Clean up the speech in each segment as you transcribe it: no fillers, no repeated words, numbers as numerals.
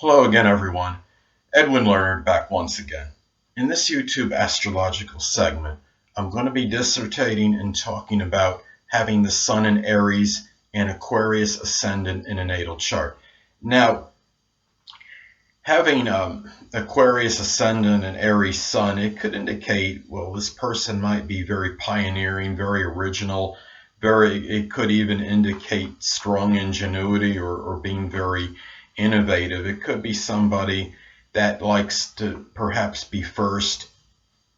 Hello again, everyone. Edwin Learnard back once again. In this YouTube astrological segment, I'm going to be dissertating and talking about having the Sun in Aries and Aquarius Ascendant in a natal chart. Now, having Aquarius Ascendant and Aries Sun, it could indicate, well, this person might be very pioneering, very original, it could even indicate strong ingenuity or being very innovative. It could be somebody that likes to perhaps be first,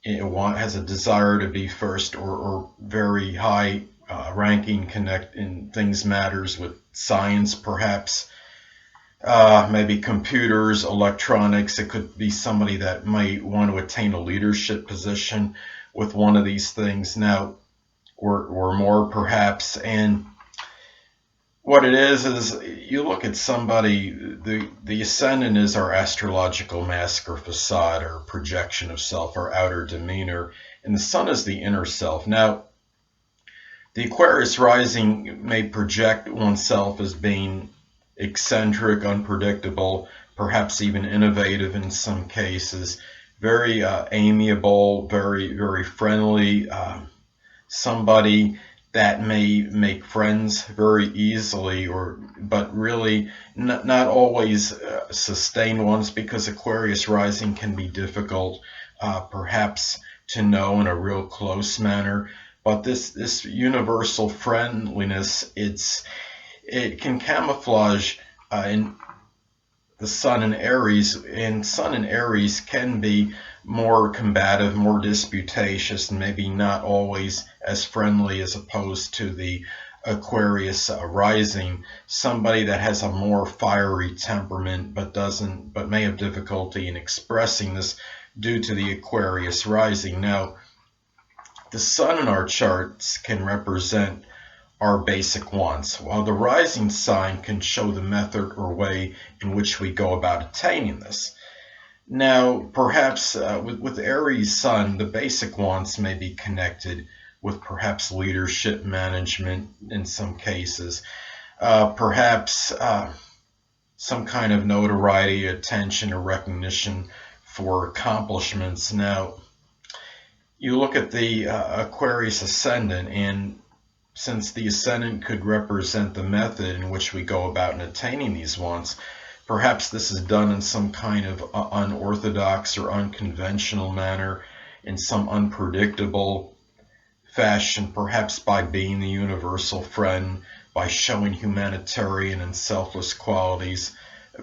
has a desire to be first, or very high ranking connect in things matters with science, perhaps maybe computers, electronics. It could be somebody that might want to attain a leadership position with one of these things now, or more perhaps. And what it is you look at somebody, the ascendant is our astrological mask or facade or projection of self, our outer demeanor, and the sun is the inner self. Now, the Aquarius rising may project oneself as being eccentric, unpredictable, perhaps even innovative in some cases, very amiable, very friendly, somebody that may make friends very easily, but really not always sustain ones, because Aquarius rising can be difficult perhaps to know in a real close manner. But this universal friendliness, it can camouflage in the Sun in Aries, and Sun in Aries can be more combative, more disputatious, and maybe not always as friendly as opposed to the Aquarius rising. Somebody that has a more fiery temperament but may have difficulty in expressing this due to the Aquarius rising. Now, the Sun in our charts can represent our basic wants, while the rising sign can show the method or way in which we go about attaining this. Now, perhaps with Aries Sun, the basic wants may be connected with perhaps leadership, management in some cases, perhaps some kind of notoriety, attention, or recognition for accomplishments. Now, you look at the Aquarius Ascendant, and since the Ascendant could represent the method in which we go about in attaining these wants, perhaps this is done in some kind of unorthodox or unconventional manner, in some unpredictable fashion, perhaps by being the universal friend, by showing humanitarian and selfless qualities,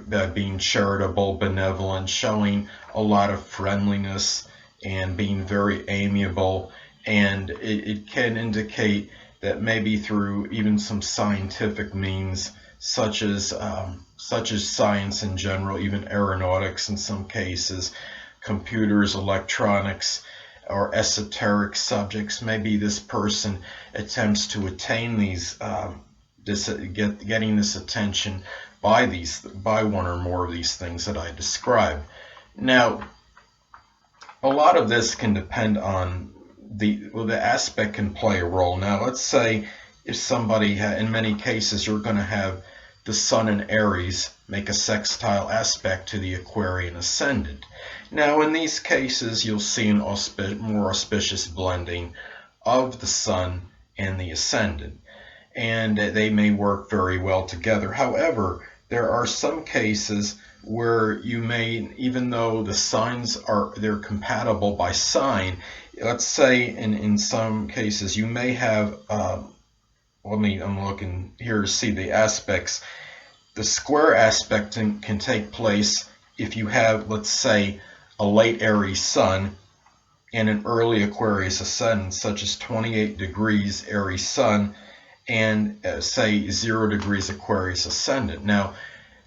by being charitable, benevolent, showing a lot of friendliness, and being very amiable. And it can indicate that maybe through even some scientific means, such as science in general, even aeronautics in some cases, computers, electronics, or esoteric subjects, maybe this person attempts to attain these, getting this attention by one or more of these things that I described. Now, a lot of this can depend on the aspect can play a role. Now, let's say if somebody in many cases you're going to have the Sun in Aries make a sextile aspect to the Aquarian Ascendant. Now, in these cases, you'll see an more auspicious blending of the Sun and the Ascendant, and they may work very well together. However, there are some cases where you may, even though the signs they're compatible by sign, let's say in some cases you may have, I'm looking here to see the aspects. The square aspect can take place if you have, let's say, a late Aries Sun and an early Aquarius Ascendant, such as 28 degrees Aries Sun and say 0 degrees Aquarius Ascendant. Now,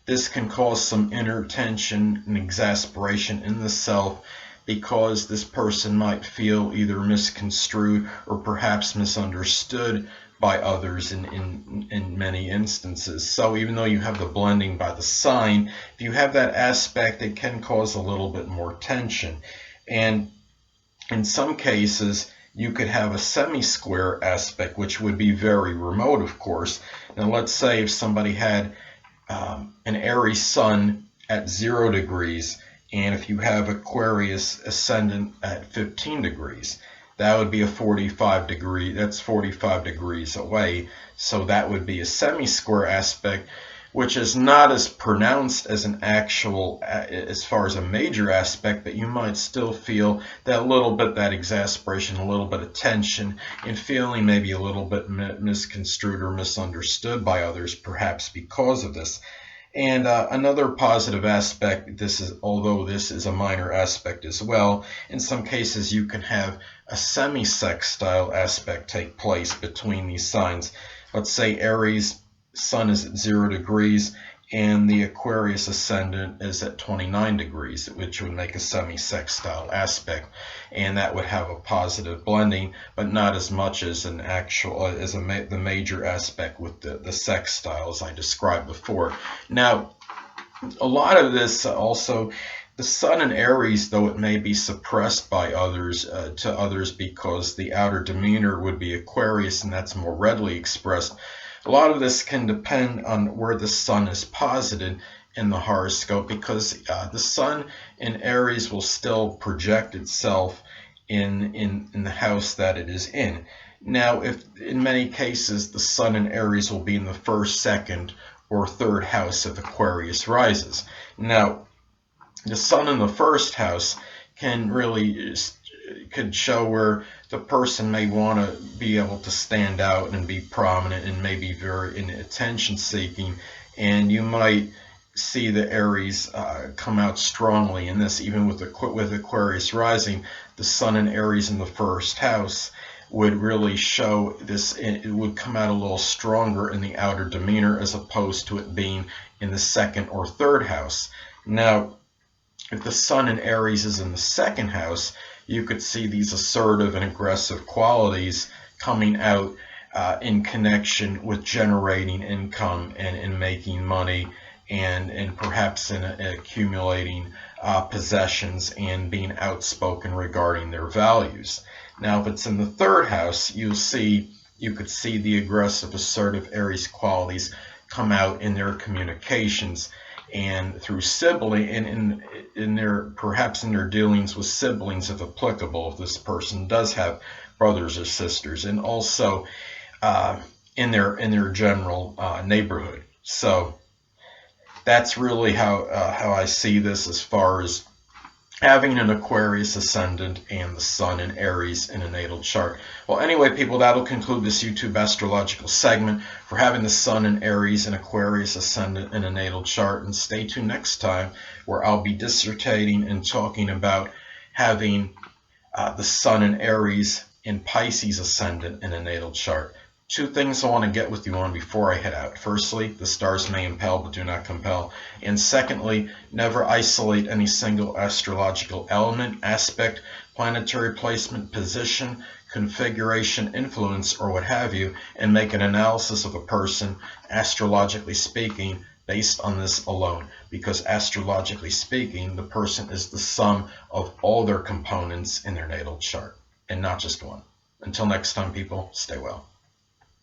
this can cause some inner tension and exasperation in the self, because this person might feel either misconstrued or perhaps misunderstood by others in many instances. So even though you have the blending by the sign, if you have that aspect, it can cause a little bit more tension. And in some cases, you could have a semi-square aspect, which would be very remote, of course. Now, let's say if somebody had an Aries Sun at 0 degrees, and if you have Aquarius Ascendant at 15 degrees, that would be a 45 degree, that's 45 degrees away. So that would be a semi-square aspect, which is not as pronounced as an actual, as far as a major aspect, but you might still feel that little bit, that exasperation, a little bit of tension, and feeling maybe a little bit misconstrued or misunderstood by others, perhaps because of this. And another positive aspect, although this is a minor aspect as well, in some cases you can have a semi-sextile aspect take place between these signs. Let's say Aries, Sun is at 0 degrees, and the Aquarius Ascendant is at 29 degrees, which would make a semi-sextile aspect, and that would have a positive blending, but not as much as the major aspect with the sextile, as I described before. Now, a lot of this also, the Sun in Aries, though it may be suppressed by others to others because the outer demeanor would be Aquarius, and that's more readily expressed. A lot of this can depend on where the Sun is posited in the horoscope, because the Sun in Aries will still project itself in the house that it is in. Now, if in many cases the Sun in Aries will be in the first, second, or third house of Aquarius rises. Now, the Sun in the first house could show where the person may want to be able to stand out and be prominent and maybe very in attention seeking, and you might see the Aries come out strongly in this. Even with Aquarius rising, the Sun in Aries in the first house would really show this. It would come out a little stronger in the outer demeanor as opposed to it being in the second or third house. Now, if the Sun in Aries is in the second house, you could see these assertive and aggressive qualities coming out in connection with generating income and making money, and perhaps in accumulating possessions and being outspoken regarding their values. Now, if it's in the third house, you could see the aggressive, assertive Aries qualities come out in their communications and through sibling, and perhaps in their dealings with siblings, if applicable, if this person does have brothers or sisters, and also in their general neighborhood. So that's really how I see this, as far as having an Aquarius Ascendant and the Sun in Aries in a natal chart. Well, anyway, people, that'll conclude this YouTube astrological segment for having the Sun in Aries and Aquarius Ascendant in a natal chart. And stay tuned next time, where I'll be dissertating and talking about having the Sun in Aries and Pisces Ascendant in a natal chart. Two things I want to get with you on before I head out. Firstly, the stars may impel but do not compel. And secondly, never isolate any single astrological element, aspect, planetary placement, position, configuration, influence, or what have you, and make an analysis of a person, astrologically speaking, based on this alone. Because astrologically speaking, the person is the sum of all their components in their natal chart, and not just one. Until next time, people, stay well.